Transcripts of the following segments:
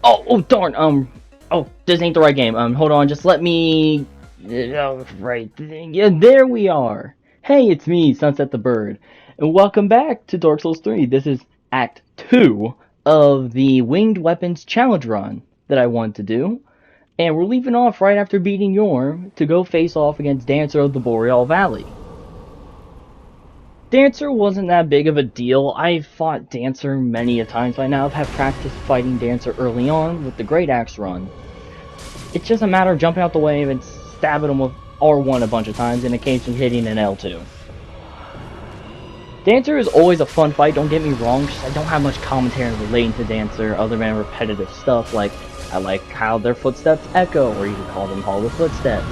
Oh, darn. Oh, this ain't the right game. Hold on. Just let me. Oh, right. Yeah, there we are. Hey, it's me, Sunset the Bird, and welcome back to Dark Souls 3. This is Act 2 of the Winged Weapons Challenge Run that I want to do, and we're leaving off right after beating Yorm to go face off against Dancer of the Boreal Valley. Dancer wasn't that big of a deal. I've fought Dancer many a times by now. I've had practice fighting Dancer early on with the Great Axe run. It's just a matter of jumping out the way and stabbing him with R1 a bunch of times and occasionally hitting an L2. Dancer is always a fun fight, don't get me wrong, just I don't have much commentary relating to Dancer other than repetitive stuff like I like how their footsteps echo, or you could call them hollow footsteps.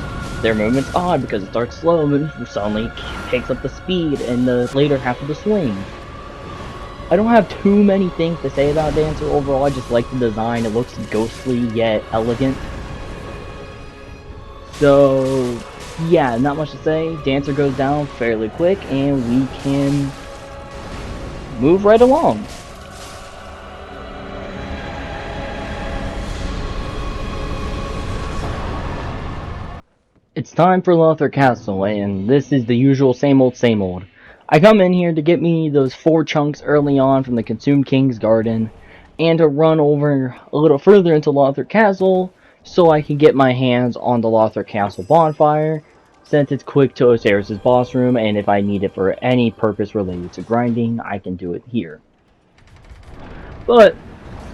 Their movement's odd because it starts slow and suddenly takes up the speed in the later half of the swing. I don't have too many things to say about Dancer overall, I just like the design, it looks ghostly yet elegant. So, yeah, not much to say. Dancer goes down fairly quick, and we can move right along. It's time for Lothar Castle, and this is the usual same old, same old. I come in here to get me those 4 chunks early on from the Consumed King's Garden, and to run over a little further into Lothar Castle, so I can get my hands on the Lothar Castle bonfire, since it's quick to Osiris' boss room, and if I need it for any purpose related to grinding, I can do it here. But,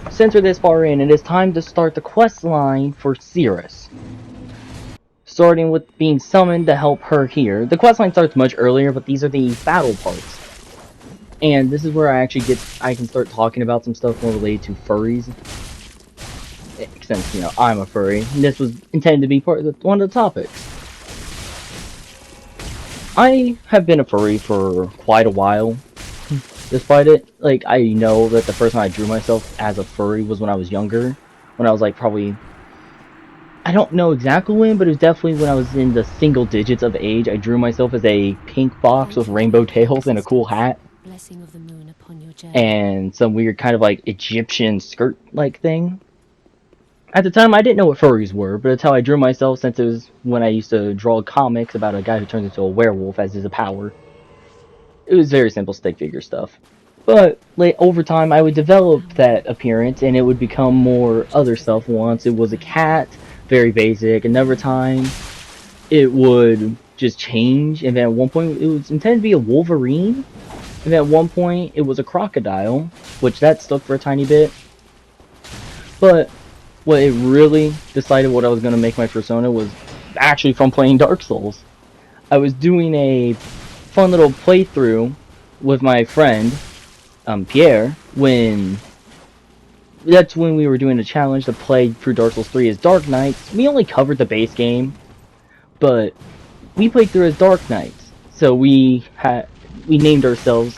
since we're this far in, it is time to start the quest line for Cirrus. Starting with being summoned to help her here. The quest line starts much earlier, but these are the battle parts. And this is where I can start talking about some stuff more related to furries. Since, I'm a furry, and this was intended to be one of the topics. I have been a furry for quite a while, despite it. Like, I know that the first time I drew myself as a furry was when I was younger, when I was like probably, I don't know exactly when, but it was definitely when I was in the single digits of age. I drew myself as a pink fox with rainbow tails and a cool hat, and some weird kind of like Egyptian skirt-like thing. At the time, I didn't know what furries were, but it's how I drew myself since it was when I used to draw comics about a guy who turns into a werewolf as his power. It was very simple stick figure stuff. But over time, I would develop that appearance, and it would become more other stuff. Once it was a cat, very basic. Another time, it would just change, and then at one point, it was intended to be a wolverine. And then at one point, it was a crocodile, which that stuck for a tiny bit. But what it really decided what I was going to make my persona was actually from playing Dark Souls. I was doing a fun little playthrough with my friend, Pierre, that's when we were doing a challenge to play through Dark Souls 3 as Dark Knights. We only covered the base game, but we played through as Dark Knights. So we named ourselves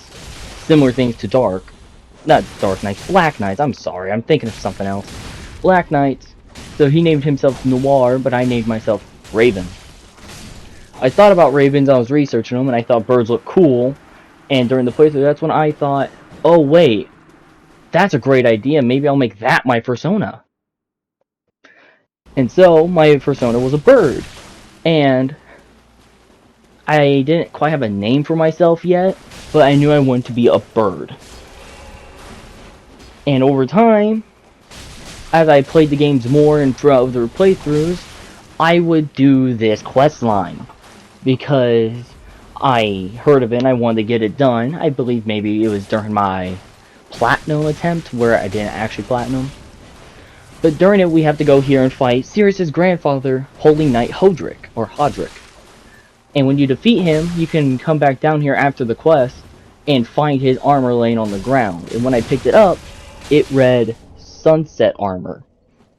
similar things to not Dark Knights, Black Knights. I'm sorry, I'm thinking of something else. Black Knights. So he named himself Noir, but I named myself Raven. I thought about ravens, I was researching them, and I thought birds looked cool. And during the playthrough, that's when I thought, oh wait, that's a great idea, maybe I'll make that my persona. And so, my persona was a bird. And I didn't quite have a name for myself yet, but I knew I wanted to be a bird. And over time, as I played the games more and throughout the playthroughs, I would do this quest line. Because I heard of it and I wanted to get it done. I believe maybe it was during my platinum attempt where I didn't actually platinum. But during it we have to go here and fight Cirrus' grandfather, Holy Knight Hodrick, or Hodrick. And when you defeat him, you can come back down here after the quest and find his armor laying on the ground. And when I picked it up, it read Sunset Armor.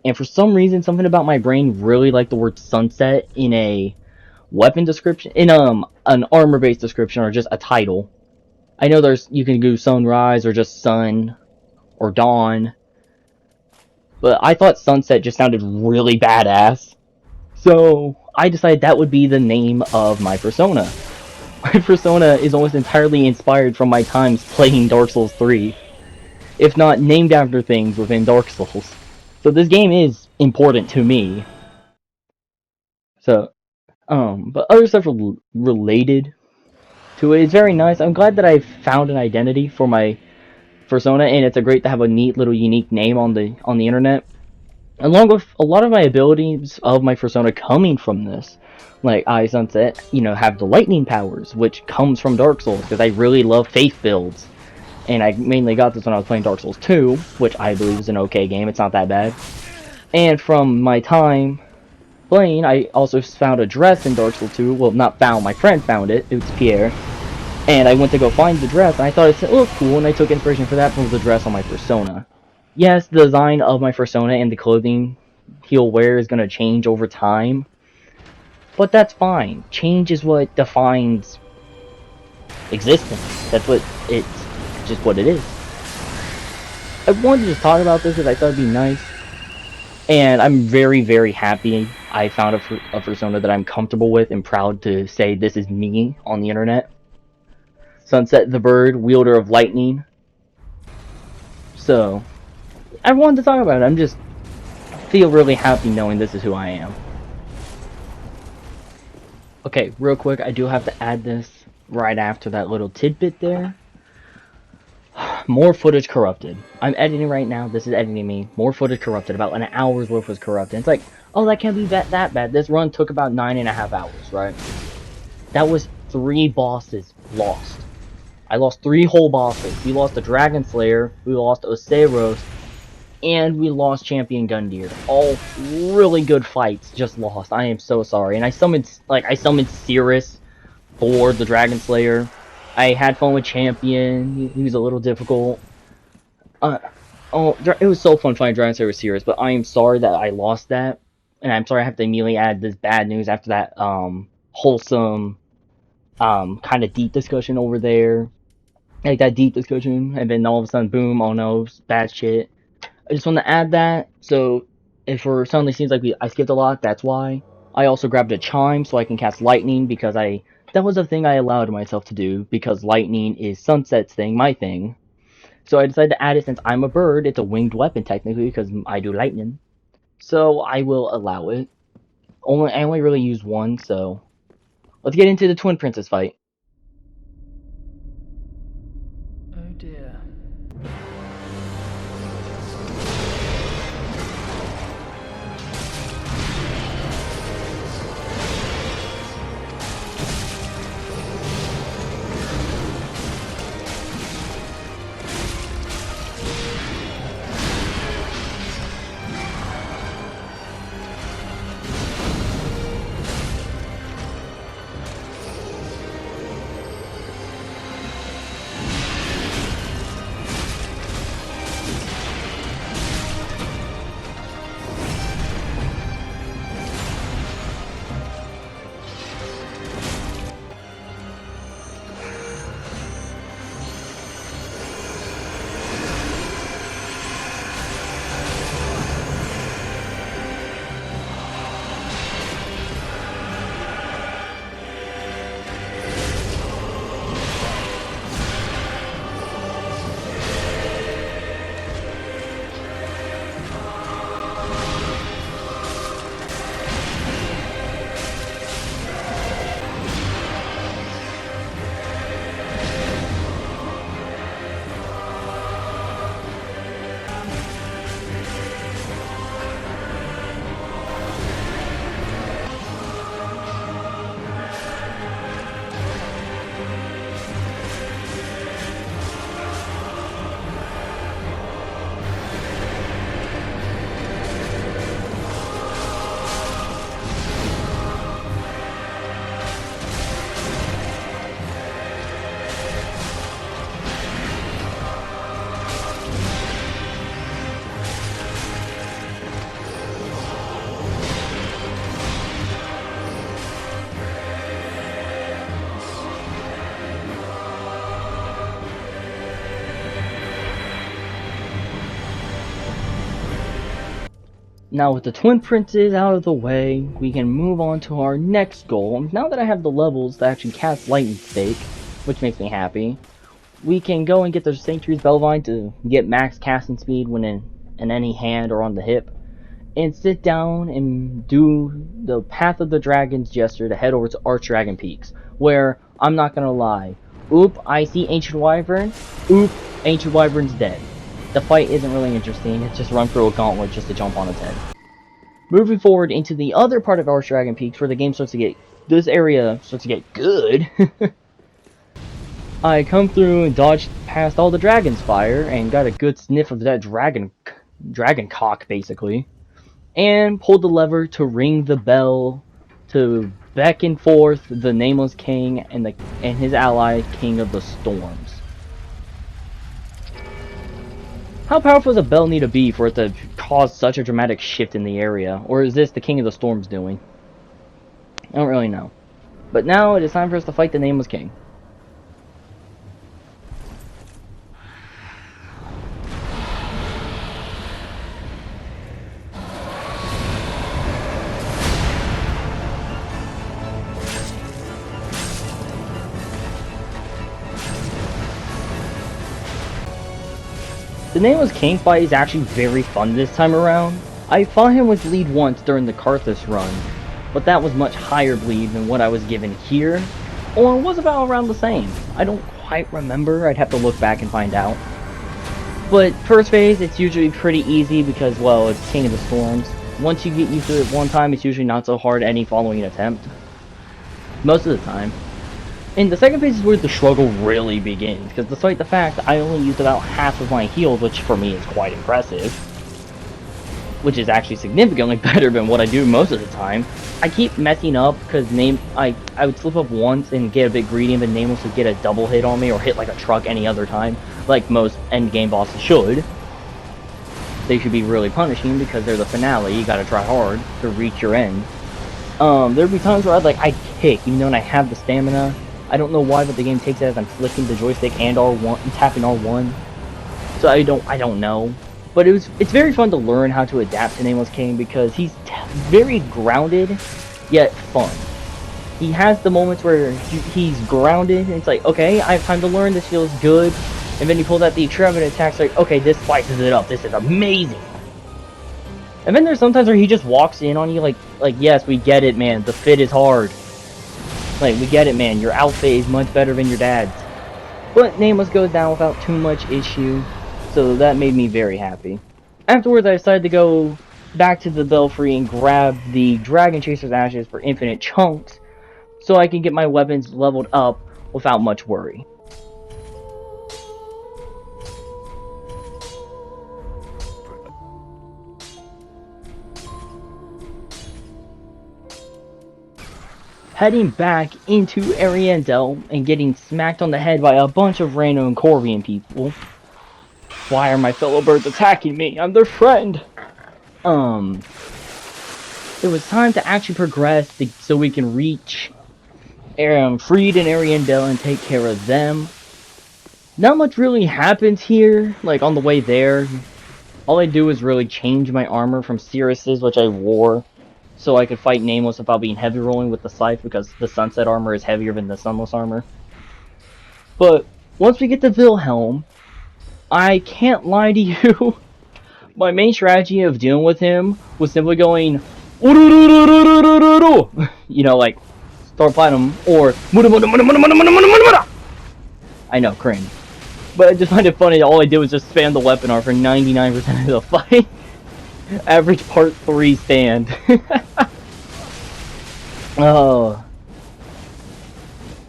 And for some reason, something about my brain really liked the word sunset in a weapon description, in an armor-based description, or just a title. I know you can do sunrise, or just sun, or dawn. But I thought sunset just sounded really badass. So I decided that would be the name of my persona. My persona is almost entirely inspired from my times playing Dark Souls 3. If not named after things within Dark Souls. So this game is important to me. So, but other stuff related to it is very nice. I'm glad that I found an identity for my persona, and it's a great to have a neat little unique name on the internet. Along with a lot of my abilities of my persona coming from this. Like I Sunset, have the lightning powers, which comes from Dark Souls, because I really love faith builds. And I mainly got this when I was playing Dark Souls 2, which I believe is an okay game, it's not that bad. And from my time playing, I also found a dress in Dark Souls 2. Well, not found, my friend found it, it's Pierre. And I went to go find the dress, and I thought it looked cool, and I took inspiration for that from the dress on my persona. Yes, the design of my persona and the clothing he'll wear is going to change over time, but that's fine. Change is what defines existence. That's what it's just what it is. I wanted to just talk about this because I thought it'd be nice, and I'm very, very happy I found a persona that I'm comfortable with and proud to say this is me on the internet. Sunset the Bird, wielder of lightning. So, I wanted to talk about it. I'm just feel really happy knowing this is who I am. Okay, real quick, I do have to add this right after that little tidbit there. More footage corrupted. I'm editing right now. This is editing me. More footage corrupted. About an hour's worth was corrupted. It's like, oh, that can't be that bad. This run took about 9.5 hours, right? That was 3 bosses lost. I lost 3 whole bosses. We lost the Dragon Slayer, we lost Oseros, and we lost Champion Gundyr. All really good fights, just lost. I am so sorry. And I summoned Cirrus for the Dragon Slayer. I had fun with Champion. He was a little difficult. It was so fun fighting Dragon Slayer with Cirrus, but I am sorry that I lost that. And I'm sorry I have to immediately add this bad news after that wholesome, kind of deep discussion over there. Like that deep discussion, and then all of a sudden, boom, oh no, bad shit. I just want to add that, so if it suddenly seems like I skipped a lot, that's why. I also grabbed a chime so I can cast lightning, because that was a thing I allowed myself to do, because lightning is Sunset's thing, my thing. So I decided to add it since I'm a bird. It's a winged weapon, technically, because I do lightning. So I will allow it. I only really use one, so let's get into the Twin Princess fight. Oh dear. Now with the Twin Princes out of the way, we can move on to our next goal. Now that I have the levels to actually cast Lightning Stake, which makes me happy, we can go and get the Sanctuary's Bellvine to get max casting speed when in any hand or on the hip, and sit down and do the Path of the Dragons gesture to head over to Archdragon Peaks, where, I'm not gonna lie, oop, I see Ancient Wyvern, oop, Ancient Wyvern's dead. The fight isn't really interesting, it's just run through a gauntlet just to jump on its head. Moving forward into the other part of Archdragon Peaks, where the game starts to get, this area starts to get good, I come through and dodged past all the dragon's fire, and got a good sniff of that dragon cock, basically. And pulled the lever to ring the bell to beckon forth the Nameless King and his ally, King of the Storms. How powerful does a bell need to be for it to cause such a dramatic shift in the area? Or is this the King of the Storms doing? I don't really know. But now it is time for us to fight the Nameless King. The Nameless King fight is actually very fun this time around. I fought him with bleed once during the Karthus run, but that was much higher bleed than what I was given here, or it was about around the same. I don't quite remember, I'd have to look back and find out. But first phase, it's usually pretty easy because, well, it's King of the Storms. Once you get used to it one time, it's usually not so hard any following attempt. Most of the time. And the second phase is where the struggle really begins, because despite the fact that I only used about half of my heals, which for me is quite impressive, which is actually significantly better than what I do most of the time, I keep messing up because I would slip up once and get a bit greedy, and then Nameless would get a double hit on me or hit like a truck any other time, like most endgame bosses should. They should be really punishing because they're the finale, you gotta try hard to reach your end. There'd be times where I'd kick, even though I have the stamina. I don't know why, but the game takes it as I'm flicking the joystick and R1 and tapping R1. So I don't know. But it's very fun to learn how to adapt to Nameless King because he's very grounded, yet fun. He has the moments where he's grounded, and it's like, okay, I have time to learn, this feels good. And then you pull out the extravagant attacks, like, okay, this spices it up, this is amazing. And then there's sometimes where he just walks in on you like yes, we get it, man, the fit is hard. Like, we get it, man, your outfit is much better than your dad's. But Nameless goes down without too much issue, so that made me very happy. Afterwards, I decided to go back to the Belfry and grab the Dragon Chaser's Ashes for infinite chunks, so I can get my weapons leveled up without much worry. Heading back into Ariandel and getting smacked on the head by a bunch of random Corvian people. Why are my fellow birds attacking me? I'm their friend! It was time to actually progress so we can reach Fried and Ariandel and take care of them. Not much really happens here, like on the way there. All I do is really change my armor from Cirrus's, which I wore, so I could fight Nameless without being heavy rolling with the scythe, because the Sunset armor is heavier than the Sunless armor. But once we get to Wilhelm, I can't lie to you, my main strategy of dealing with him was simply going, you know, like Star Platinum, or I know, cringe. But I just find it funny that all I did was just spam the weapon art for 99% of the fight. Average part 3 stand. Oh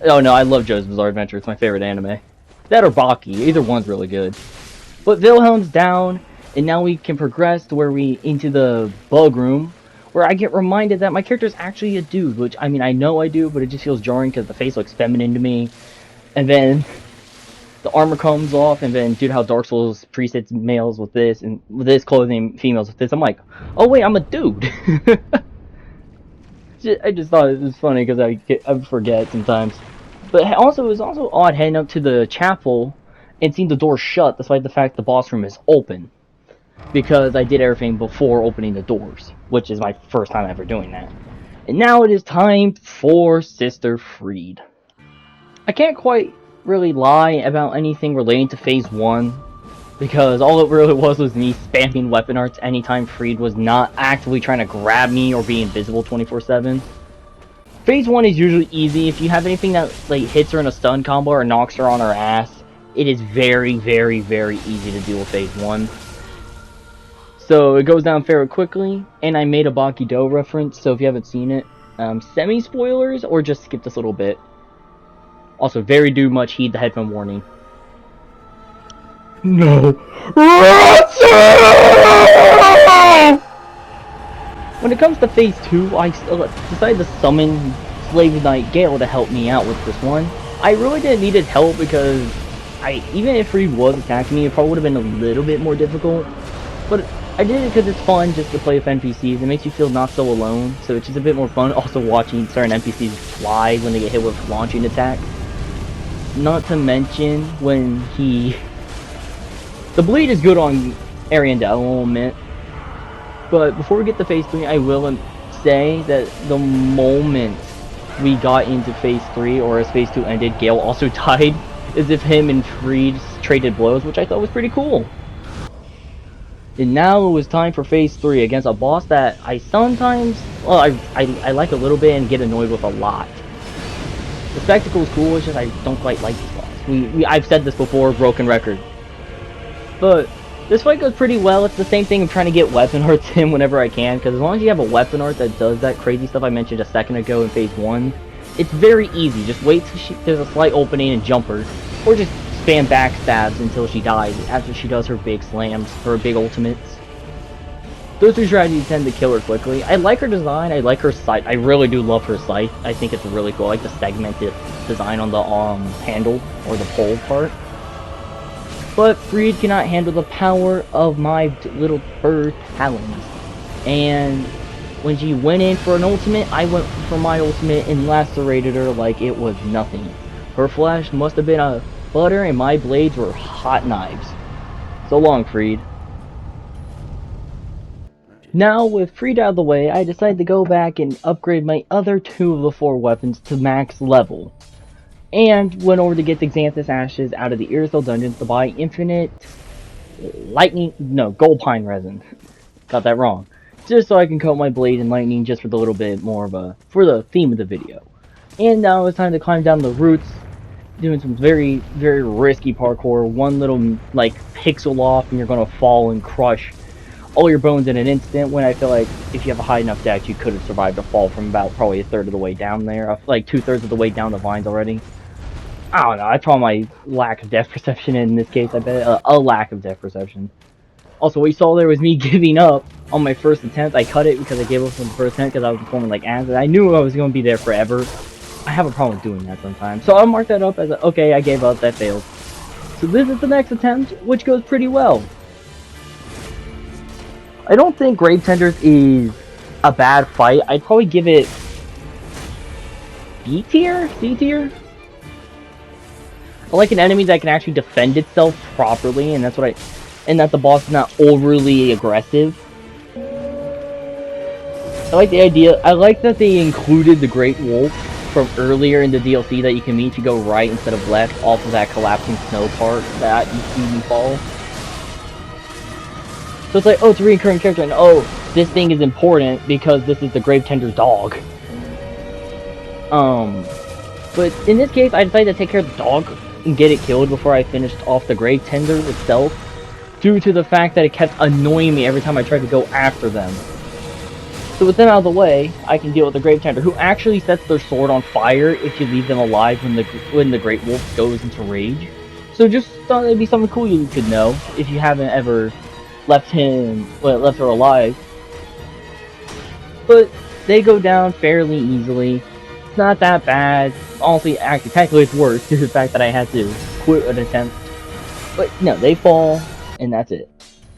no, I love Joe's Bizarre Adventure. It's my favorite anime. That or Baki. Either one's really good. But Wilhelm's down, and now we can progress to where into the bug room, where I get reminded that my character's actually a dude, which, I mean, I know I do, but it just feels jarring because the face looks feminine to me. And then the armor comes off, and then, dude, how Dark Souls presets males with this, and with this clothing females with this. I'm like, oh wait, I'm a dude. I just thought it was funny because I forget sometimes. But also, it was also odd heading up to the chapel and seeing the door shut, despite the fact the boss room is open. Because I did everything before opening the doors, which is my first time ever doing that. And now it is time for Sister Fried. I can't quite really lie about anything relating to Phase 1. because all it really was me spamming weapon arts anytime Freed was not actively trying to grab me or be invisible 24/7. Phase 1 is usually easy. If you have anything that like hits her in a stun combo or knocks her on her ass, it is very, very, very easy to deal with Phase 1. So it goes down fairly quickly, and I made a Bakido reference, so if you haven't seen it, semi-spoilers, or just skip this little bit. Also, very do much heed the headphone warning. No. When it comes to Phase 2, I decided to summon Slave Knight Gale to help me out with this one. I really didn't need his help because even if Reed was attacking me, it probably would have been a little bit more difficult. But I did it because it's fun just to play with NPCs. It makes you feel not so alone, so it's just a bit more fun. Also watching certain NPCs fly when they get hit with launching attacks. Not to mention when the bleed is good on Ariandel, I will admit. But before we get to Phase 3, I will say that the moment we got into Phase 3, or as Phase 2 ended, Gale also died, as if him and Freed traded blows, which I thought was pretty cool. And now it was time for Phase 3 against a boss that I sometimes, well, I like a little bit and get annoyed with a lot. The spectacle is cool, it's just I don't quite like this boss. I've said this before, broken record. But this fight goes pretty well. It's the same thing of trying to get weapon arts in whenever I can, because as long as you have a weapon art that does that crazy stuff I mentioned a second ago in Phase 1, it's very easy. Just wait till there's a slight opening and jump her, or just spam backstabs until she dies after she does her big slams, her big ultimates. Those two strategies tend to kill her quickly. I like her design, I like her sight. I really do love her sight. I think it's really cool. I like the segmented design on the handle, or the pole part. But Freed cannot handle the power of my little bird talons. And when she went in for an ultimate, I went for my ultimate and lacerated her like it was nothing. Her flesh must have been a butter and my blades were hot knives. So long, Freed. Now, with Freed out of the way, I decided to go back and upgrade my other 2 of the 4 weapons to max level. And went over to get the Xanthus Ashes out of the Irisol dungeons to buy infinite gold pine resin. Got that wrong. Just so I can coat my blade in lightning just for the little bit more of for the theme of the video. And now it's time to climb down the roots, doing some very, very risky parkour. One little, pixel off and you're gonna fall and crush all your bones in an instant, when I feel like if you have a high enough dex, you could have survived a fall from about probably a third of the way down there. Like 2/3 of the way down the vines already. I don't know, I probably my lack of depth perception in this case, I bet. A lack of depth perception. Also, what you saw there was me giving up on my first attempt. I cut it because I gave up on the first attempt because I was performing like acid. I knew I was going to be there forever. I have a problem with doing that sometimes. So I'll mark that up as okay, I gave up, that failed. So this is the next attempt, which goes pretty well. I don't think Grave Tenders is a bad fight. I'd probably give it B tier? C tier? I like an enemy that can actually defend itself properly, and and that the boss is not overly aggressive. I like the idea. I like that they included the Great Wolf from earlier in the DLC that you can meet. You go right instead of left off of that collapsing snow part that you see me fall. So it's like, oh, it's a recurring character, and oh, this thing is important because this is the Grave Tender's dog. But in this case, I decided to take care of the dog and get it killed before I finished off the Grave Tender itself, due to the fact that it kept annoying me every time I tried to go after them. So with them out of the way, I can deal with the Grave Tender, who actually sets their sword on fire if you leave them alive when the Great Wolf goes into rage. So just thought it'd be something cool you could know if you haven't ever left her alive. But they go down fairly easily. It's not that bad. Honestly, actually, technically it's worse due to the fact that I had to quit an attempt. But no, they fall, and that's it.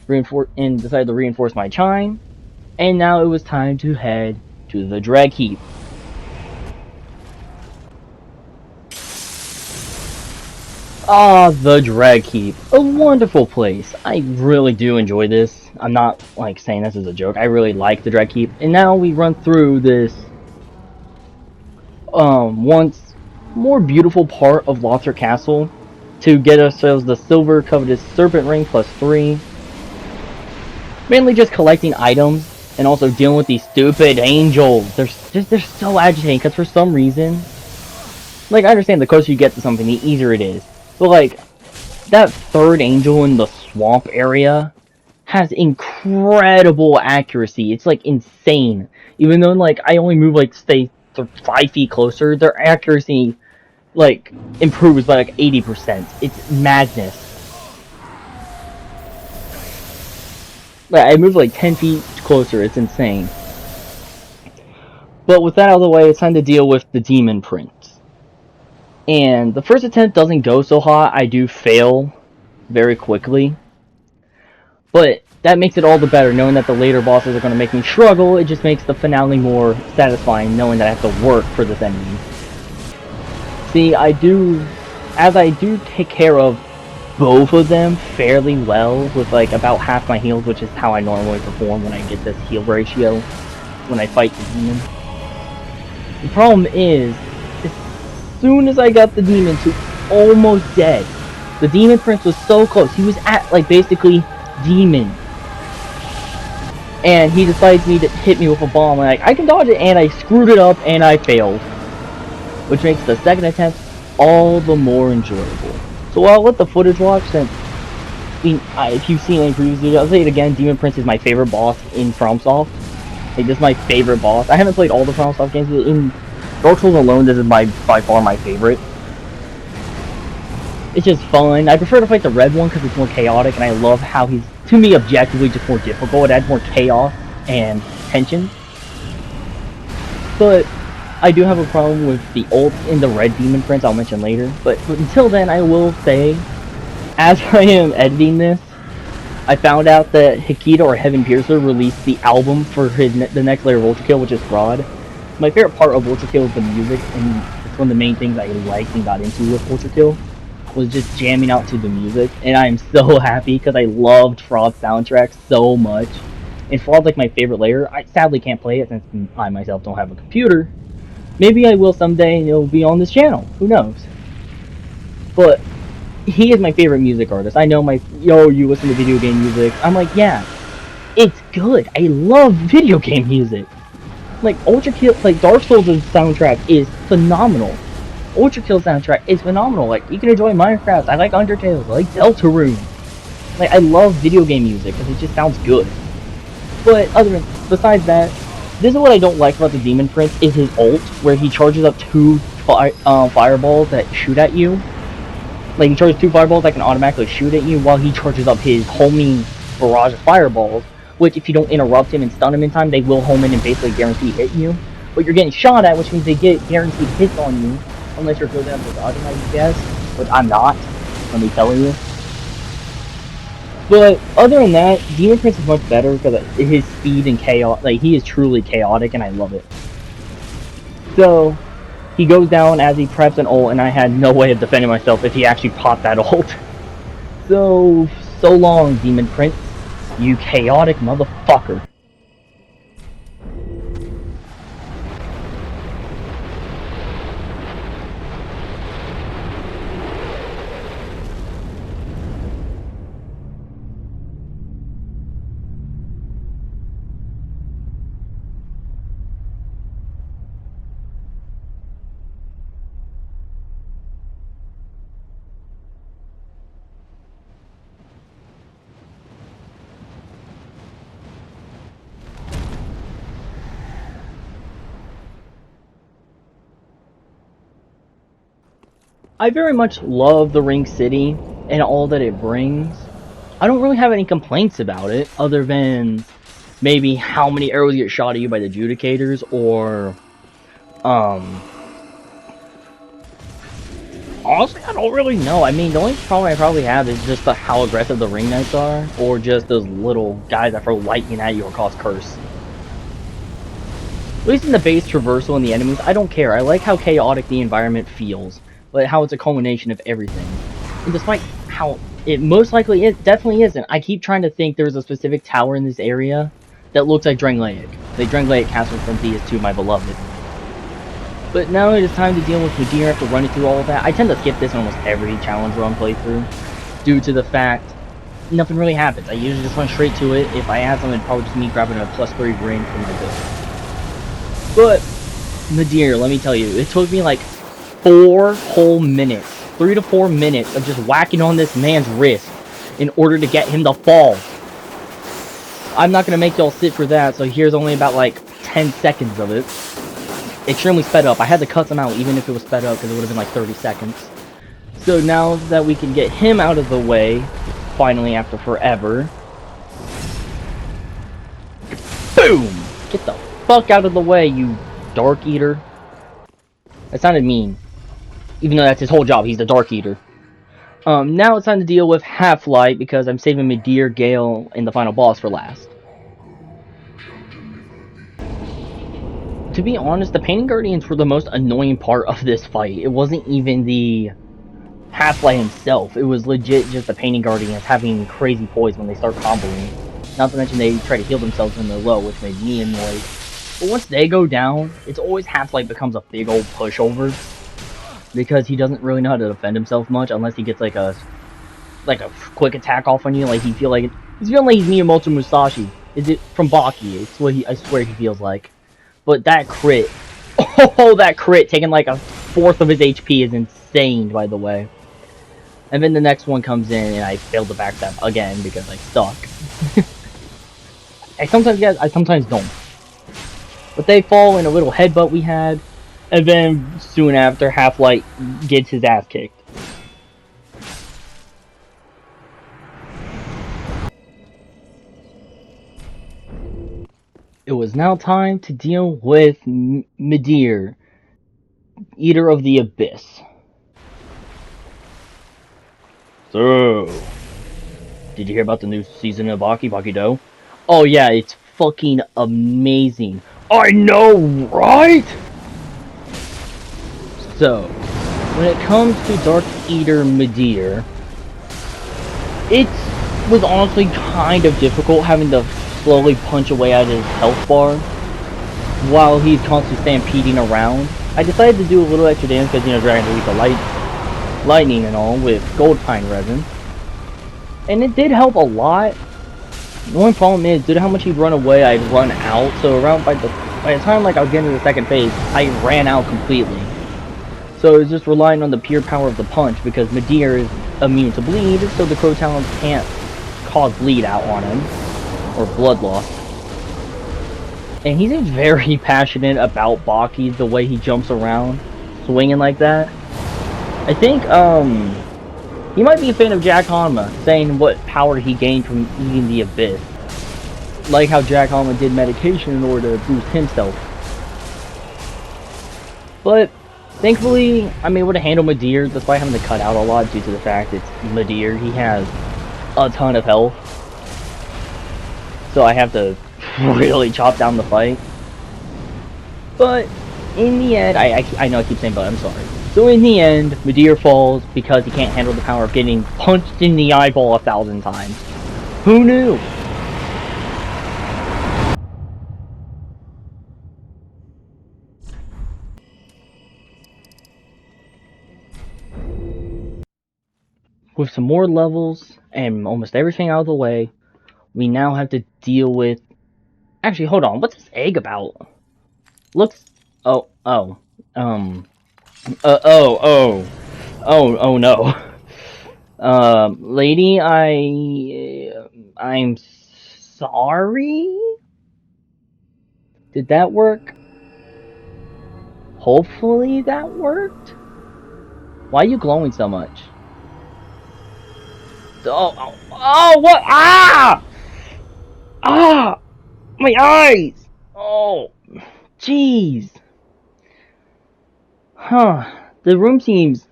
And decided to reinforce my chime. And now it was time to head to the Dreg Heap. Ah, the Dreg Heap. A wonderful place. I really do enjoy this. I'm not, saying this as a joke. I really like the Dreg Heap. And now we run through this, once more beautiful part of Lothar Castle to get ourselves the silver coveted serpent ring +3. Mainly just collecting items and also dealing with these stupid angels. They're so agitating because for some reason, like I understand the closer you get to something, the easier it is. But like that third angel in the swamp area has incredible accuracy. It's like insane. Even though like I only move like say 5 feet closer, their accuracy like improves by like 80%. It's madness. Like I move like 10 feet closer. It's insane. But with that out of the way, it's time to deal with the demon prince. And the first attempt doesn't go so hot. I do fail very quickly. But that makes it all the better, knowing that the later bosses are going to make me struggle. It just makes the finale more satisfying, knowing that I have to work for this enemy. See, as I do take care of both of them fairly well, with like about half my heals, which is how I normally perform when I get this heal ratio, when I fight the demon. The problem is, as soon as I got the demon to almost dead, the demon prince was so close. He was at like basically demon, and he decides to hit me with a bomb. Like I can dodge it, and I screwed it up, and I failed, which makes the second attempt all the more enjoyable. So I'll let the footage watch. Since if you've seen any previous videos, I'll say it again. Demon Prince is my favorite boss in FromSoft. Like this is my favorite boss. I haven't played all the FromSoft games, but in Dark Souls alone, this is by far my favorite. It's just fun. I prefer to fight the red one because it's more chaotic, and I love how he's, to me, objectively just more difficult. It adds more chaos and tension. But I do have a problem with the ult in the red demon prince, I'll mention later. But until then, I will say, as I am editing this, I found out that Hikita or Heaven Piercer released the album for the next layer of Ultra Kill, which is Fraud. My favorite part of Ultra Kill is the music, and it's one of the main things I liked and got into with Ultra Kill, was just jamming out to the music. And I am so happy because I loved Fraud's soundtrack so much. And Fraud's like my favorite layer. I sadly can't play it since I myself don't have a computer. Maybe I will someday and it'll be on this channel. Who knows? But he is my favorite music artist. I know you listen to video game music. I'm like, yeah, it's good. I love video game music. Like Ultra Kill, like Dark Souls' soundtrack is phenomenal. Ultra Kill soundtrack is phenomenal. Like you can enjoy Minecraft. I like Undertale. I like Deltarune. Like I love video game music because it just sounds good. But besides that, this is what I don't like about the Demon Prince is his ult, where he charges up 2 fireballs that shoot at you. Like he charges 2 fireballs that can automatically shoot at you, while he charges up his homing barrage of fireballs, which if you don't interrupt him and stun him in time, they will home in and basically guarantee hit you. But you're getting shot at, which means they get guaranteed hits on you, unless you're good at dodging, I guess. Which I'm not, let me tell you. But other than that, Demon Prince is much better because of his speed and chaos. Like he is truly chaotic, and I love it. So he goes down as he preps an ult, and I had no way of defending myself if he actually popped that ult. So long, Demon Prince, you chaotic motherfucker. I very much love the Ring City and all that it brings. I don't really have any complaints about it, other than maybe how many arrows get shot at you by the Judicators, or, honestly, I don't really know. I mean, the only problem I probably have is just how aggressive the Ring Knights are, or just those little guys that throw lightning at you or cause curse. At least in the base traversal and the enemies, I don't care. I like how chaotic the environment feels, but how it's a culmination of everything. And despite how it most likely definitely isn't. I keep trying to think there's a specific tower in this area that looks like Drangleic. The Drangleic Castle from DS2, my beloved. But now it is time to deal with Medea after running through all of that. I tend to skip this in almost every challenge run playthrough, due to the fact nothing really happens. I usually just run straight to it. If I add something, it'd probably just me grabbing a +3 ring for my build. But Medea, let me tell you, it took me like 4 whole minutes, 3 to 4 minutes of just whacking on this man's wrist in order to get him to fall. I'm not gonna make y'all sit for that, so here's only about like 10 seconds of it. Extremely sped up. I had to cut them out even if it was sped up because it would have been like 30 seconds. So now that we can get him out of the way, finally after forever. Boom! Get the fuck out of the way, you Dark Eater. That sounded mean. Even though that's his whole job, he's the Dark Eater. Now it's time to deal with Half-Light because I'm saving Medea, Gale, and the final boss for last. To be honest, the Painting Guardians were the most annoying part of this fight. It wasn't even the Half-Light himself. It was legit just the Painting Guardians having crazy poise when they start comboing. Not to mention they try to heal themselves when they're low, which made me annoyed. But once they go down, it's always Half-Light becomes a big old pushover. Because he doesn't really know how to defend himself much unless he gets like a quick attack off on you. Like he's feeling like he's Miyamoto Musashi. Is it from Baki? It's what I swear he feels like. But that crit, oh, that crit taking like a fourth of his HP is insane, by the way. And then the next one comes in, and I failed to backstab again because I suck. I sometimes don't. But they fall in a little headbutt we had, and then soon after, Half-Light gets his ass kicked. It was now time to deal with Medea, Eater of the Abyss. So, did you hear about the new season of Baki Do? Oh yeah, it's fucking amazing. I know, right? So, when it comes to Dark Eater Medea, it was honestly kind of difficult having to slowly punch away at his health bar while he's constantly stampeding around. I decided to do a little extra damage because, you know, Dragon Release the lightning and all with gold pine resin. And it did help a lot. The only problem is, due to how much he'd run away, I'd run out. So around by the time like I was getting to the second phase, I ran out completely. So it was just relying on the pure power of the punch because Medea is immune to bleed, so the Crow Talons can't cause bleed out on him. Or blood loss. And he seems very passionate about Baki, the way he jumps around, swinging like that. I think, he might be a fan of Jack Hanma, saying what power he gained from eating the Abyss. Like how Jack Hanma did medication in order to boost himself. But, thankfully, I'm able to handle Medea, despite having to cut out a lot due to the fact it's Medea. He has a ton of health. So I have to really chop down the fight. But in the end, I know I keep saying but, I'm sorry. So in the end, Medea falls because he can't handle the power of getting punched in the eyeball 1,000 times. Who knew? With some more levels and almost everything out of the way, we now have to deal with... Actually, hold on. What's this egg about? Looks... Oh no. Lady, I'm sorry? Did that work? Hopefully that worked? Why are you glowing so much? Oh, what? Ah! Ah! My eyes! Oh, jeez. Huh. The room seems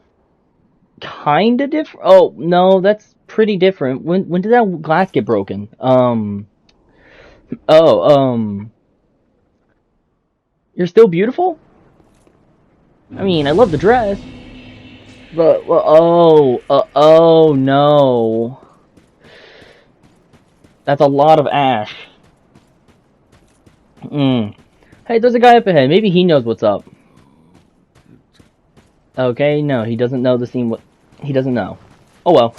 kinda different. Oh, no, that's pretty different. When did that glass get broken? You're still beautiful? I mean, I love the dress. But, well, oh no. That's a lot of ash. Hey, there's a guy up ahead. Maybe he knows what's up. Okay, no, he doesn't know the scene. He doesn't know. Oh well.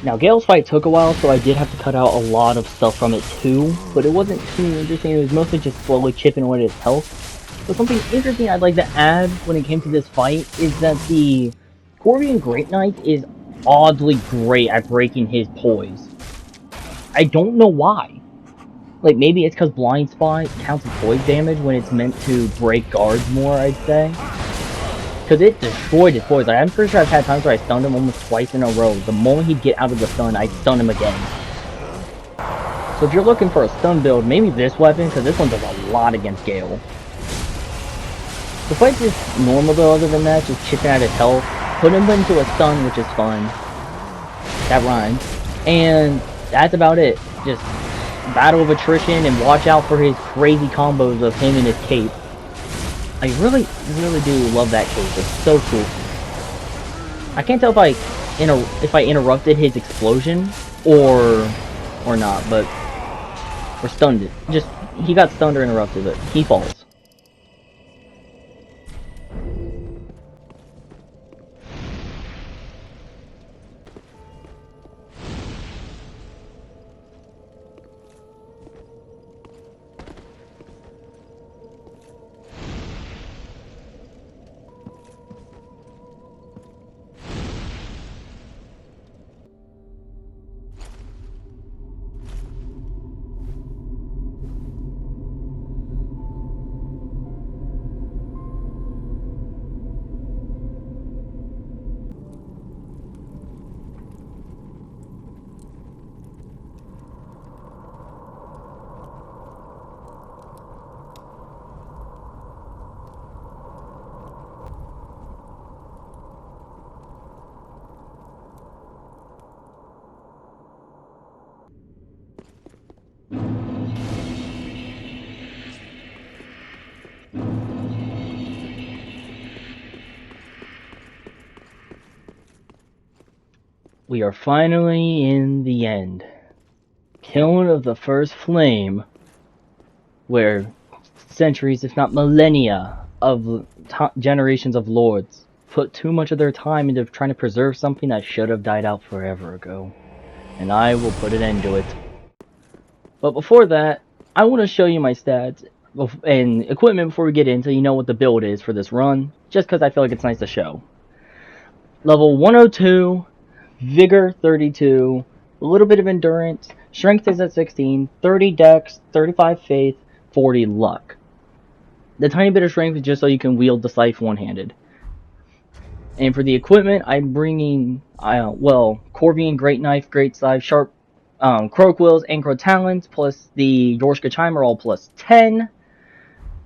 Now, Gale's fight took a while, so I did have to cut out a lot of stuff from it too, but it wasn't too interesting. It was mostly just slowly chipping away at his health. But something interesting I'd like to add when it came to this fight is that the Corvian Great Knight is oddly great at breaking his poise. I don't know why. Like, maybe it's because Blind Spot counts as poise damage when it's meant to break guards more, I'd say. Because it destroyed his poise. Like, I'm pretty sure I've had times where I stunned him almost twice in a row. The moment he'd get out of the stun, I'd stun him again. So if you're looking for a stun build, maybe this weapon, because this one does a lot against Gale. The fight's just normal though, other than that, just chipping at his health. Put him into a stun, which is fun. That rhymes. And that's about it. Just battle of attrition and watch out for his crazy combos of him and his cape. I really do love that cape. It's so cool. I can't tell if I interrupted his explosion or not, but or stunned it. Just he got stunned or interrupted, but he falls. We are finally in the end. Kiln of the first flame, where centuries, if not millennia, of generations of lords put too much of their time into trying to preserve something that should have died out forever ago. And I will put an end to it. But before that, I want to show you my stats and equipment before we get in so you know what the build is for this run, just because I feel like it's nice to show. Level 102, Vigor 32, a little bit of Endurance, Strength is at 16, 30 Dex, 35 Faith, 40 Luck. The tiny bit of Strength is just so you can wield the scythe one-handed. And for the equipment, I'm bringing, Corvian Great Knife, Great Scythe, Sharp Crow Quills, and Crow Talons, plus the Dorshka Chime are all plus 10.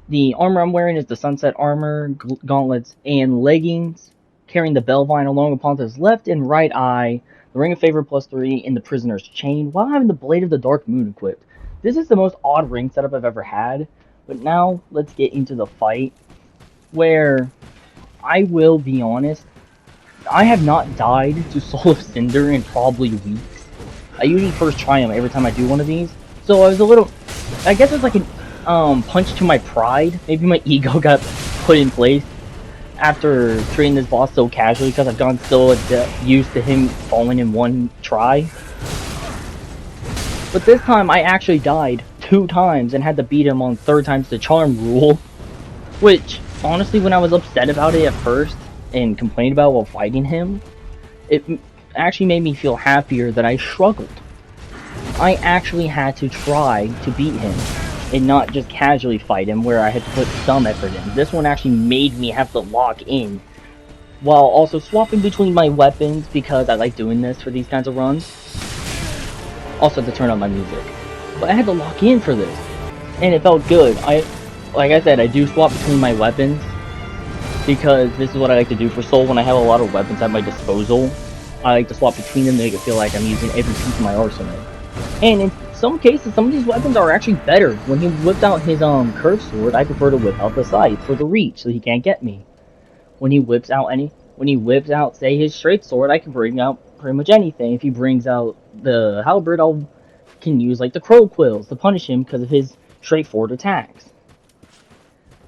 The armor I'm wearing is the Sunset Armor, Gauntlets, and Leggings. Carrying the Bellvine along upon his left and right eye, the Ring of Favor plus 3, and the Prisoner's Chain, while having the Blade of the Dark Moon equipped. This is the most odd ring setup I've ever had, but now let's get into the fight, where I will be honest, I have not died to Soul of Cinder in probably weeks. I usually first try them every time I do one of these, so I was a little, I guess it was like a punch to my pride. Maybe my ego got put in place after treating this boss so casually because I've gone so used to him falling in one try. But this time I actually died 2 times and had to beat him on 3rd time's the charm rule. Which, honestly, when I was upset about it at first and complained about while fighting him, it actually made me feel happier that I struggled. I actually had to try to beat him and not just casually fight him where I had to put some effort in. This one actually made me have to lock in, while also swapping between my weapons because I like doing this for these kinds of runs. Also to turn on my music. But I had to lock in for this, and it felt good. Like I said, I do swap between my weapons because this is what I like to do for Soul when I have a lot of weapons at my disposal. I like to swap between them to make it feel like I'm using every piece of my arsenal. And in some cases, some of these weapons are actually better. When he whipped out his curved sword, I prefer to whip out the scythe for the reach so he can't get me. when he whips out, say, his straight sword, I can bring out pretty much anything. If he brings out the halberd, I can use like the crow quills to punish him because of his straightforward attacks.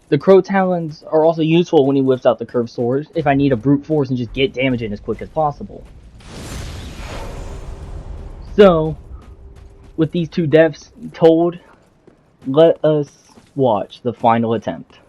The crow talons are also useful when he whips out the curved sword if I need a brute force and just get damage in as quick as possible. So, with these two deaths told, let us watch the final attempt.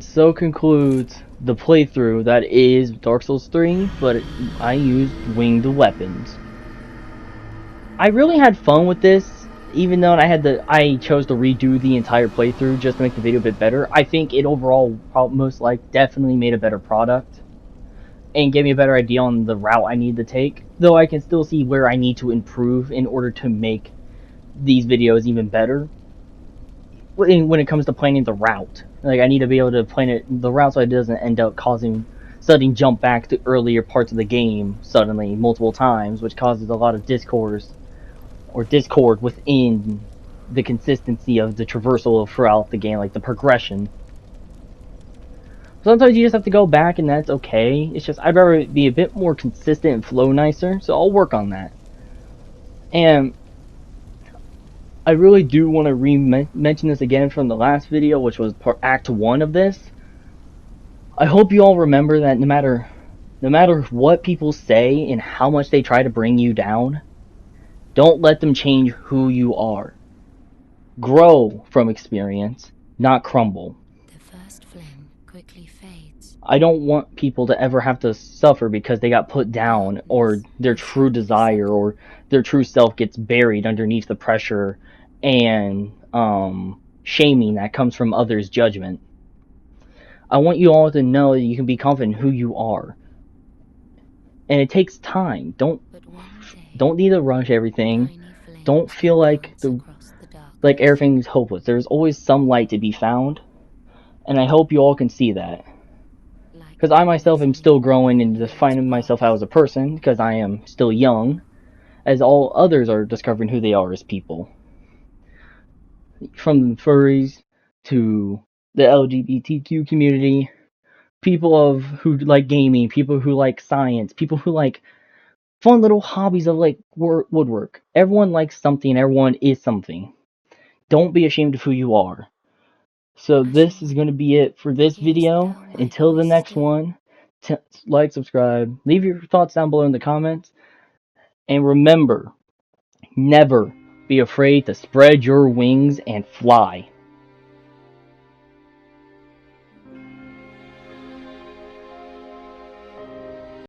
And so concludes the playthrough that is Dark Souls 3, but I used winged weapons. I really had fun with this, even though I chose to redo the entire playthrough just to make the video a bit better. I think it overall definitely made a better product and gave me a better idea on the route I need to take. Though I can still see where I need to improve in order to make these videos even better. When it comes to planning the route, like I need to be able to plan the route so it doesn't end up causing sudden jump back to earlier parts of the game suddenly multiple times, which causes a lot of discord within the consistency of the traversal throughout the game, like the progression. Sometimes you just have to go back and that's okay. It's just I'd rather be a bit more consistent and flow nicer, so I'll work on that. And I really do want to mention this again from the last video, which was Act 1 of this. I hope you all remember that no matter what people say and how much they try to bring you down, don't let them change who you are. Grow from experience, not crumble. The first flame quickly fades. I don't want people to ever have to suffer because they got put down, or their true desire or their true self gets buried underneath the pressure and shaming that comes from others' judgment. I want you all to know that you can be confident in who you are. And it takes time. Don't need to rush everything. Don't feel like everything's hopeless. There's always some light to be found. And I hope you all can see that. Because I myself am still growing and defining myself out as a person, because I am still young, as all others are discovering who they are as people. From furries to the LGBTQ community, people who like gaming, people who like science, people who like fun little hobbies of like woodwork. Everyone likes something, everyone is something. Don't be ashamed of who you are. So this is going to be it for this video. Until the next one, like, subscribe, leave your thoughts down below in the comments, and remember, never be afraid to spread your wings and fly.